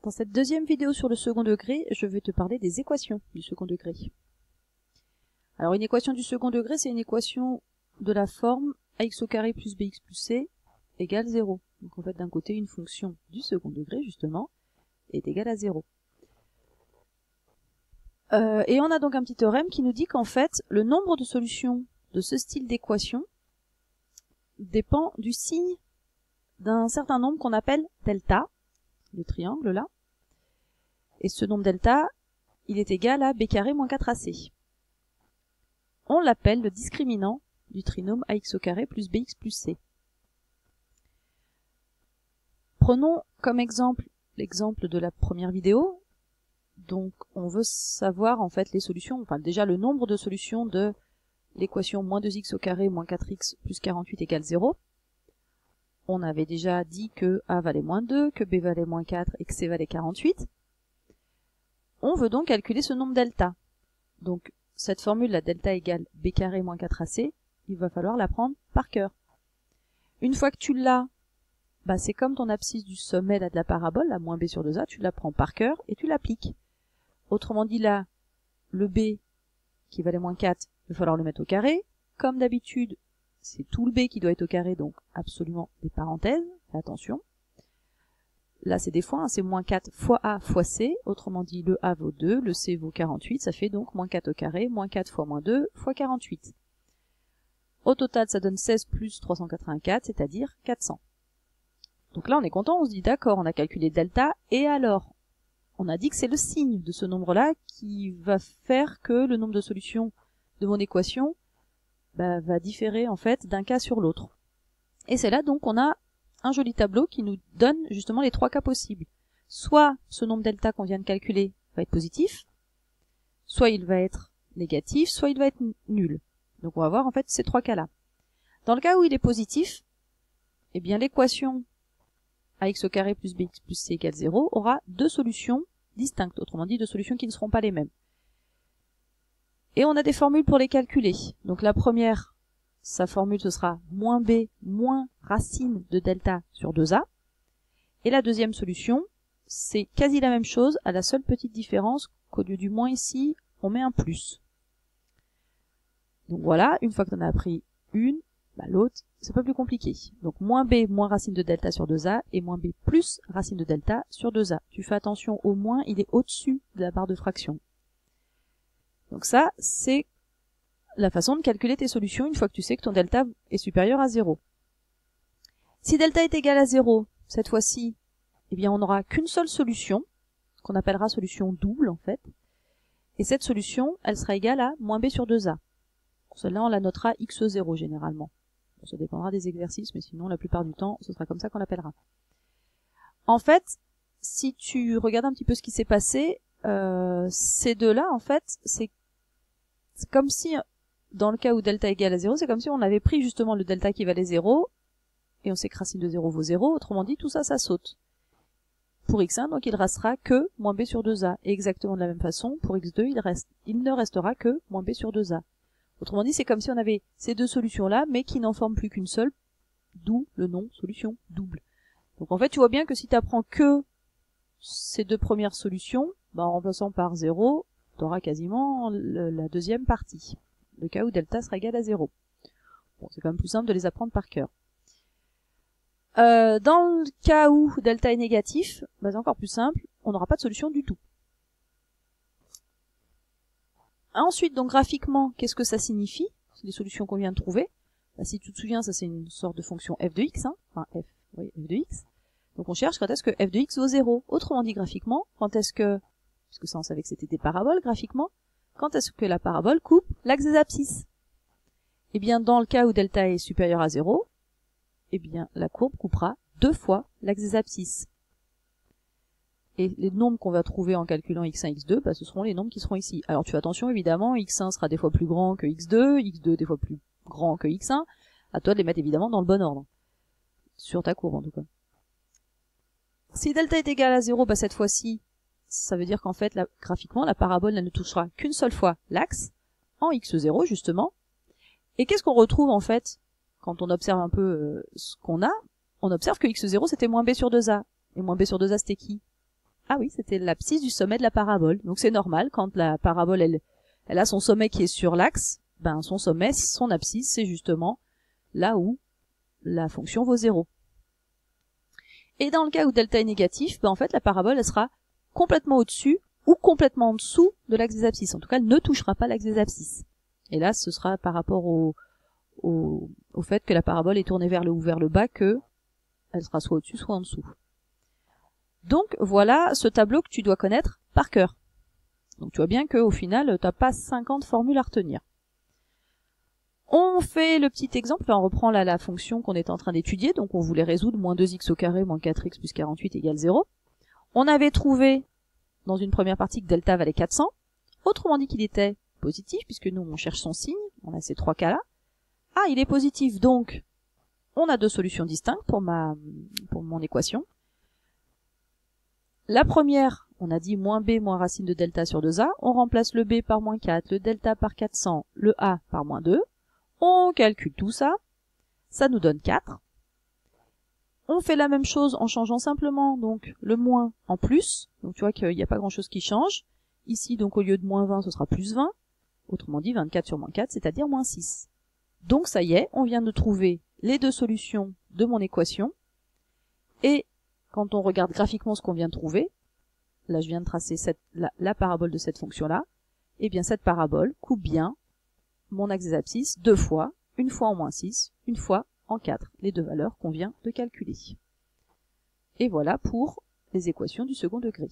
Dans cette deuxième vidéo sur le second degré, je vais te parler des équations du second degré. Alors une équation du second degré, c'est une équation de la forme ax au carré plus bx plus c égale 0. Donc en fait d'un côté une fonction du second degré justement est égale à 0. Et on a donc un petit théorème qui nous dit qu'en fait le nombre de solutions de ce style d'équation dépend du signe d'un certain nombre qu'on appelle delta, le triangle là, et ce nombre delta, il est égal à b carré moins 4ac. On l'appelle le discriminant du trinôme ax au carré plus bx plus c. Prenons comme exemple l'exemple de la première vidéo. Donc on veut savoir en fait les solutions, enfin déjà le nombre de solutions de l'équation moins 2x au carré moins 4x plus 48 égale 0. On avait déjà dit que a valait moins 2, que b valait moins 4 et que c valait 48. On veut donc calculer ce nombre delta. Donc cette formule, la delta égale b carré moins 4ac, il va falloir la prendre par cœur. Une fois que tu l'as, bah c'est comme ton abscisse du sommet là, de la parabole, la moins b sur 2a, tu la prends par cœur et tu l'appliques. Autrement dit là, le b qui valait moins 4, il va falloir le mettre au carré. Comme d'habitude, c'est tout le b qui doit être au carré, donc absolument des parenthèses, attention. Là c'est des fois, hein, c'est moins 4 fois a fois c, autrement dit le a vaut 2, le c vaut 48, ça fait donc moins 4 au carré, moins 4 fois moins 2 fois 48. Au total ça donne 16 plus 384, c'est-à-dire 400. Donc là on est content, on se dit d'accord, on a calculé delta, et alors on a dit que c'est le signe de ce nombre-là qui va faire que le nombre de solutions de mon équation va différer en fait d'un cas sur l'autre. Et c'est là donc on a un joli tableau qui nous donne justement les trois cas possibles. Soit ce nombre delta qu'on vient de calculer va être positif, soit il va être négatif, soit il va être nul. Donc on va voir en fait ces trois cas-là. Dans le cas où il est positif, eh bien l'équation ax au carré plus bx plus c égale 0 aura deux solutions distinctes, autrement dit deux solutions qui ne seront pas les mêmes. Et on a des formules pour les calculer. Donc la première, sa formule ce sera moins b moins racine de delta sur 2a. Et la deuxième solution, c'est quasi la même chose, à la seule petite différence qu'au lieu du moins ici, on met un plus. Donc voilà, une fois que tu en as appris une, l'autre, c'est pas plus compliqué. Donc moins b moins racine de delta sur 2a et moins b plus racine de delta sur 2a. Tu fais attention, au moins il est au-dessus de la barre de fraction. Donc ça, c'est la façon de calculer tes solutions une fois que tu sais que ton delta est supérieur à 0. Si delta est égal à 0, cette fois-ci, eh bien on n'aura qu'une seule solution, qu'on appellera solution double en fait. Et cette solution, elle sera égale à moins b sur 2a. Celle-là, on la notera x0 généralement. Bon, ça dépendra des exercices, mais sinon la plupart du temps, ce sera comme ça qu'on l'appellera. En fait, si tu regardes un petit peu ce qui s'est passé, ces deux-là, en fait, c'est comme si, dans le cas où delta égale à 0, c'est comme si on avait pris justement le delta qui valait 0, et on sait que racine de 0 vaut 0, autrement dit, tout ça, ça saute. Pour x1, donc il restera que moins b sur 2a. Et exactement de la même façon, pour x2, il ne restera que moins b sur 2a. Autrement dit, c'est comme si on avait ces deux solutions-là, mais qui n'en forment plus qu'une seule, d'où le nom solution double. Donc en fait, tu vois bien que si tu apprends que ces deux premières solutions, en remplaçant par 0, tu auras quasiment la deuxième partie, le cas où delta sera égal à 0. Bon, c'est quand même plus simple de les apprendre par cœur. Dans le cas où delta est négatif, c'est encore plus simple, on n'aura pas de solution du tout. Ensuite, donc graphiquement, qu'est-ce que ça signifie? C'est les solutions qu'on vient de trouver. Si tu te souviens, ça c'est une sorte de fonction f de x, hein, enfin f de x. Donc on cherche quand est-ce que f de x vaut 0. Autrement dit graphiquement, quand est-ce que, puisque ça on savait que c'était des paraboles graphiquement, quand est-ce que la parabole coupe l'axe des abscisses? Eh bien dans le cas où delta est supérieur à 0, eh bien la courbe coupera deux fois l'axe des abscisses. Et les nombres qu'on va trouver en calculant x1, x2, ce seront les nombres qui seront ici. Alors tu fais attention évidemment, x1 sera des fois plus grand que x2, x2 des fois plus grand que x1. À toi de les mettre évidemment dans le bon ordre. Sur ta courbe en tout cas. Si delta est égal à 0, cette fois-ci, ça veut dire qu'en fait, graphiquement, la parabole elle ne touchera qu'une seule fois l'axe, en x0 justement. Et qu'est-ce qu'on retrouve en fait, quand on observe un peu ce qu'on a? On observe que x0 c'était moins b sur 2a. Et moins b sur 2a c'était qui? Ah oui, c'était l'abscisse du sommet de la parabole. Donc c'est normal, quand la parabole, elle a son sommet qui est sur l'axe, ben son sommet, son abscisse, c'est justement là où la fonction vaut 0. Et dans le cas où delta est négatif, ben en fait la parabole, elle sera complètement au-dessus ou complètement en dessous de l'axe des abscisses. En tout cas, elle ne touchera pas l'axe des abscisses. Et là, ce sera par rapport au fait que la parabole est tournée vers le haut ou vers le bas que elle sera soit au-dessus, soit en dessous. Donc voilà ce tableau que tu dois connaître par cœur. Donc tu vois bien qu'au final, tu n'as pas 50 formules à retenir. On fait le petit exemple, on reprend là la fonction qu'on est en train d'étudier, donc on voulait résoudre moins 2x au carré moins 4x plus 48 égale 0. On avait trouvé dans une première partie que delta valait 400, autrement dit qu'il était positif, puisque nous on cherche son signe, on a ces trois cas-là. Ah, il est positif, donc on a deux solutions distinctes pour mon équation. La première, on a dit moins b moins racine de delta sur 2a, on remplace le b par moins 4, le delta par 400, le a par moins 2, on calcule tout ça, ça nous donne 4. On fait la même chose en changeant simplement donc le moins en plus, donc tu vois qu'il n'y a pas grand chose qui change. Ici donc au lieu de moins 20 ce sera plus 20, autrement dit 24 sur moins 4 c'est-à-dire moins 6. Donc ça y est, on vient de trouver les deux solutions de mon équation, et quand on regarde graphiquement ce qu'on vient de trouver, là je viens de tracer la parabole de cette fonction-là, et bien cette parabole coupe bien mon axe des abscisses deux fois, une fois en moins 6, une fois en 4, les deux valeurs qu'on vient de calculer. Et voilà pour les équations du second degré.